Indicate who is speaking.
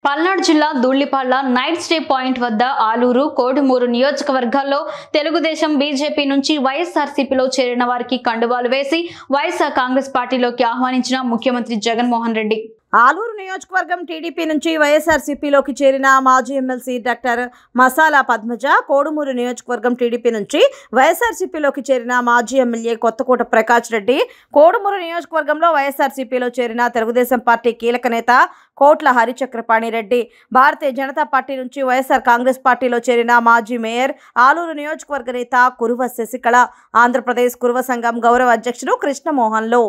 Speaker 1: పల్నాడు జిల్లా Dhulipalla night stay point వద్ద ఆలూరు, కోడుమూరు నియోజకవర్గాల్లో తెలుగుదేశం, బీజేపీ నుంచి వైఎస్ఆర్సీపీలో చేరిన వారికి కండువాలు వేసి వైఎస్ఆర్ కాంగ్రెస్ పార్టీలోకి ఆహ్వానించిన ముఖ్యమంత్రి జగన్మోహన్ రెడ్డి.
Speaker 2: ఆలూరు నియోజకవర్గం టీడీపీ నుంచి వైఎస్ఆర్సీపీలోకి చేరిన మాజీ ఎమ్మెల్సీ డాక్టర్ మసాలా పద్మజ, కోడుమూరు నియోజకవర్గం టీడీపీ నుంచి వైఎస్ఆర్సీపీలోకి చేరిన మాజీ ఎమ్మెల్యే కొత్తకోట ప్రకాష్ రెడ్డి, కోడుమూరు నియోజకవర్గంలో వైఎస్ఆర్సీపీలో చేరిన తెలుగుదేశం పార్టీ కీలక నేత కోట్ల హరిచక్రపాణి రెడ్డి, భారతీయ జనతా పార్టీ నుంచి వైఎస్ఆర్ కాంగ్రెస్ పార్టీలో చేరిన మాజీ మేయర్, ఆలూరు నియోజకవర్గ నేత కురువ శశికళ, ఆంధ్రప్రదేశ్ కురువ సంఘం గౌరవ అధ్యక్షుడు కృష్ణమోహన్లు.